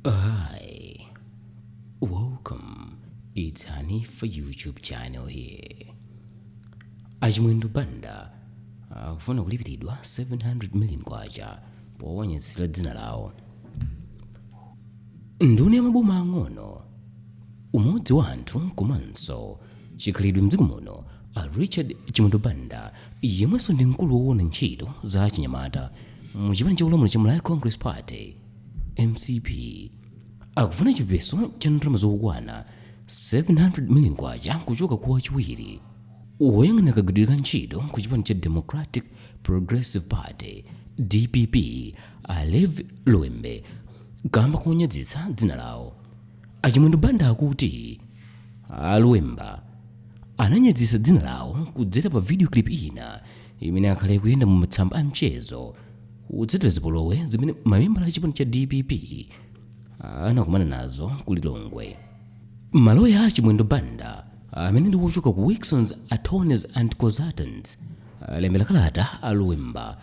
Hi, welcome. It's Honey for YouTube channel here. Chimwendo Banda Akufuna Kulipidwa 700 million kwacha Powanyazitsira Dzina Lawo. Nduna ya maboma ang'ono, umodzi wa anthu komanso chikhalidwe mdziko muno, Richard Chimwendo Banda yemwenso ndi mkulu wowona ntchito za achinyamata mu chipani cholamula cha Malawi Congress Party MCP akufuna chipepeso cha ndalama zokwana 700 million kwacha kuchoka kwa wachiwiri woyang'anira kagwiridwe ka ntchito ku chipani cha Democratic Progressive Party DPP Levi Luwemba kamba kuwanyazitsa dzina lawo. Chimwendo Banda akuti Luwemba ananyazitsa dzina lawo kudzera pa video clip ina imene akhale kuyenda mu matsamba a mchezo kutsatira zipolowe zimene mamembala a chipani cha DPP anakumana nazo ku Lilongwe. Maloya a Chimwendo Banda amene ndi wochoka ku Wilkinson Attorneys and Consultants alembera kalata a Luwemba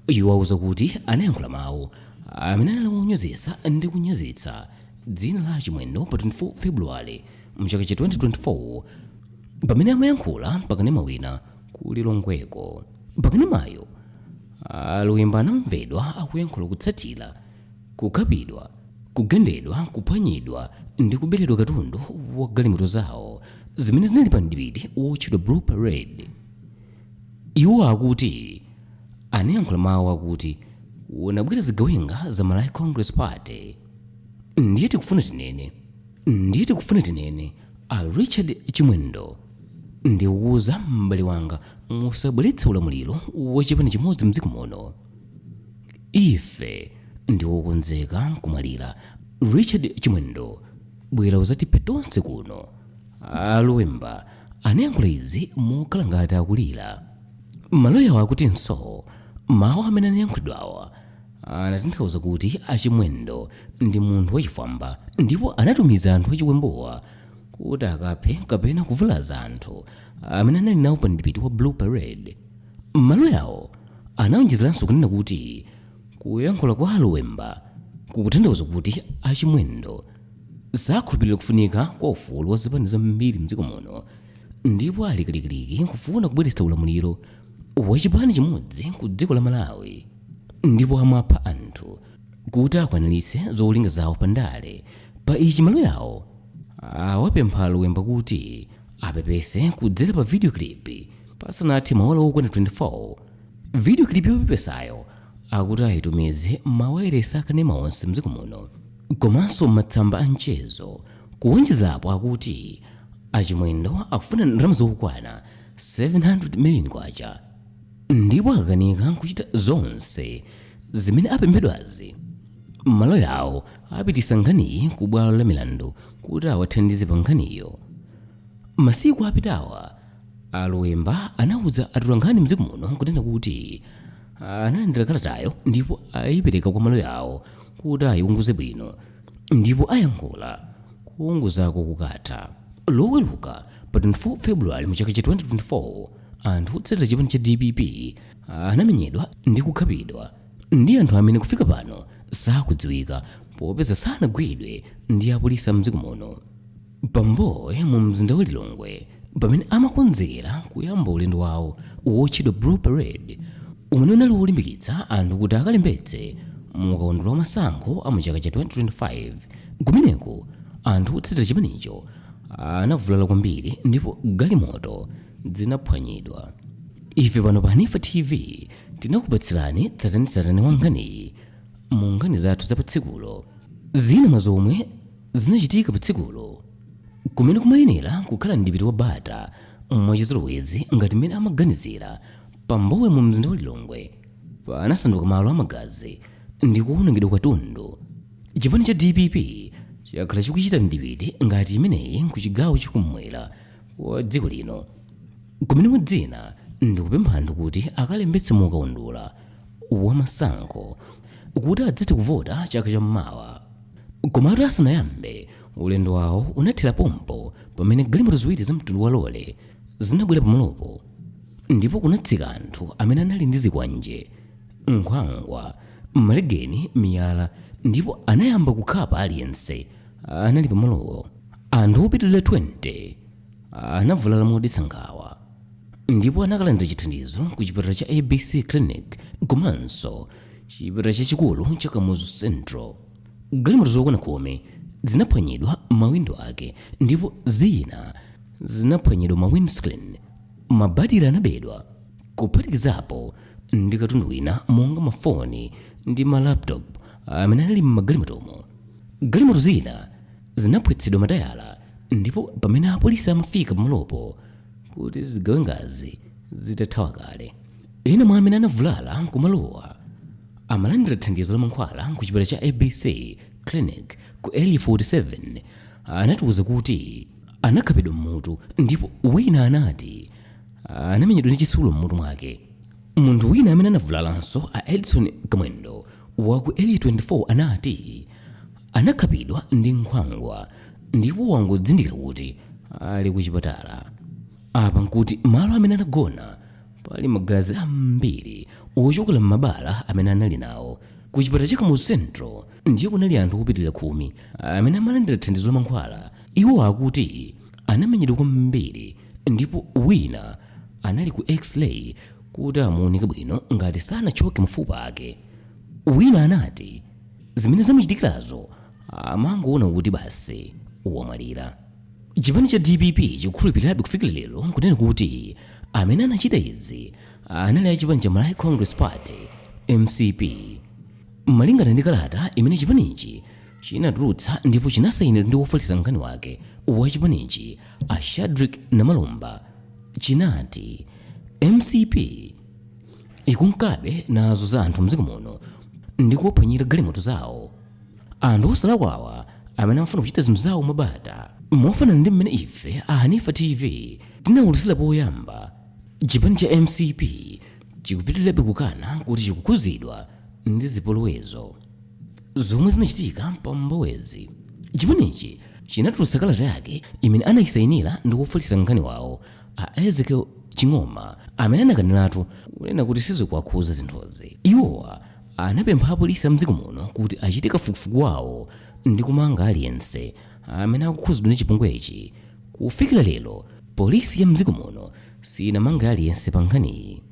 iwauza kuti anayankhula mawu amene anawanyozesa ndi kunyazitsa dzina la Chimwendo pa 24 February mchaka cha 2024 pamene amayankhula pakanema wina ku Lilongweko. Pakanemayo Luwemba anamvedwa akuyankhula kutsatira kukapidwa, kugendedwa, kuphwanyidwa ndi kuberedwa katundu wa galimoto zawo zimene zinali pa ndipiti wotchedwa Blue Parade. Iwo akuti anayankhula mawu akuti unabwera zigawenga za Malawi Congress Party. Ndiye tikufuna tinene Richard Chimwendo ndiwuza m'bale wanga musabweretsa ulamuliro wa chipani chimodzi mdziko muno. Ife ndiwokonzeka kumwalira. Richard Chimwendo bwera uzatipe tonse kuno. Luwemba anayankhula izi mokhala ngati akulira. Maloya akutinso mawu amene anayankhulidwawa anatanthauza kuti Chimwendo ndi munthu wachifwamba ndipo anatumiza anthu achiwembowa kuti akaphe kapena kuvulaza anthu amene anali nawo pa ndipiti wa Blue Parade. Maloyawo anawonjezeranso kunena kuti kuyankhula kwa Luwemba kukutanthauza kuti Chimwendo sakhulupirira kufunika kwa ufulu wa zipani zambiri mdziko muno ndipo ali kalikiliki kufuna kubweretsa ulamuliro wa chipani chimodzi ku dziko la Malawi ndipo amapha anthu kuti akwaniritse zolinga zawo pandale. Pa ichi maloyawo awapempha Luwemba kuti apepese kudzera pa video clip pasanathe maola okwana 24. Video clip yopepesayo akuti ayitumize mawayilesi akanema onse mdziko muno komanso matsamba a mchezo. Kuwonjezapo akuti Chimwendo akufuna ndalama zokwana 700 million kwacha ndipo akakanika kuchita zonse zimene apemphedwazi. Maloyawo apitisa nkhaniyi ku bwalo la milandu kuti awathandize pa nkhaniyo. Masiku apitawa Luwemba anawuza atolankhani mdziko muno kunena kuti analandira kalatayo ndipo ayipereka kwa maloyawo kuti ayiunguze bwino ndipo ayankhula kuunguzako kukatha. Loweruka pa 24 February mchaka cha 2024 anthu otsatira chipani cha DPP anamenyedwa ndi kukhapidwa ndi anthu amene kufika pano sakudziwika popeza sanagwidwe ndi apolisi mdziko muno. Pambowe mu mzinda wa Lilongwe pamene amakonzera kuyamba ulendo wawo wotchedwa Blue Parade umene unali wolimbikitsa anthu kuti akalembetse mu kaundula wa masankho a mchaka cha 2025. Kumeneko anthu otsatira chipanicho anavulala kwambiri ndipo galimoto zinaphwanyidwa. Ife pano pa Hanifa TV tinakupatsirani tsatanitsatani wa nkhaniyi mu nkhani zathu za patsikulo. Zina mazomwe zinachitika patsikulo kumene kumayenera kukhala ndipiti wa bata mwachizolowezi ngati mmene amaganizira. Pambowe mu mzinda wa Lilongwe panasanduka malo amagazi ndi kuwonongedwa katundu. Chipani cha DPP chakhala chikuchita ndipiti ngati imeneyi ku chigawo chakumwera wa dziko lino kumene mudzina ndikupempha anthu kuti akalembetse mu kaundula wa masankho kuti adzathe kuvota chaka cham'mawa. Komatu asanayambe ulendo wawo unathera pompo pamene galimoto ziwiri za mtundu wa lole zinabwera pamalopo ndipo kunatsika anthu amene anali ndi zikwanje, nkhwangwa, malegeni, miyala ndipo anayamba kukhapa aliyense anali pamalowo. Anthu opitilira 20 anavulala modetsa ngawa ndipo anakalandira chithandizo ku chipatala cha ABC Clinic komanso chipatala chachikulu cha Kamuzu Central. Galimoto zokwana khumi zinaphwanyidwa mawindo ake ndipo zina zinaphwanyidwa ma windscreen. Mabadira anabedwa kuphatikizapo ndi katundu wina monga mafoni ndi malaptop amene anali m'magalimotomo. Galimoto zina zinaphwetsedwa matayala ndipo pamene apolisi amafika pamalopo kuti zigawe ngazi zitathawa kale. Ena mwa amene anavulala nkumalowa amalandira thandizo la mankhwala ku chipatala cha ABC Clinic ku Area 47 anatiuza kuti anakhapidwa mmutu ndipo wina anati anamenyedwa ndi chitsulo mmutu mwake. Munthu wina amene anavulalanso a Edson Kamwendo wa ku Area 24 anati anakhapidwa ndi nkhwangwa ndipo wangodzindikira kuti ali ku chipatala. Apa nkuti malo amene anagona pali magazi ambiri ochokera m'mabala amene anali nawo. Ku chipatala cha Kamuzu Central ndiye kunali anthu opitilira 10 amene amalandira thandizo la mankhwala. Iwo akuti anamenyedwa kwambiri ndipo wina anali ku x-ray kuti amuoneke bwino ngati sanachoke mafupa ake. Wina anati zimene zamuchitikirazo amangoona kuti basi wamwalira. Chipani cha DPP chikukhulupirirabe kufikira lero nkunena kuti amene anachita izi anali a chipani cha Malawi Congress Party MCP. Malingana ndi kalata imene chipanichi chinatulutsa ndipo chinasayinira ndi wofalitsa nkhani wake wa chipanichi a Shadrack Namalomba, chinati MCP ikunkabe nazo za anthu mdziko muno ndi kuwaphwanyira galimoto zawo. Anthu osalakwawa amene amafuna kuchita zinthu zawo mabata mofanana ndi mmene ife Hanifa TV tinawulisira poyamba. Chipani cha MCP chikupitirirabe kukana kuti chikukhuzidwa ndi zipolowezo zomwe zinachitika pambowezi. Chipanichi chinatulutsa kalata yake imene anayisayinira ndi wofalitsa nkhani wawo a Ezekiel Ching'oma amene anakaniratu kunena kuti sizikuwakhuza zinthuzi. Iwowa anapempha apolisi a mdziko muno kuti achite kafukufuku wawo ndi kumanga aliyense amene akukhuzidwa ndi chipongwechi. Kufikira lero polisi ya mdziko muno sinamanga aliyense pa nkhaniyi.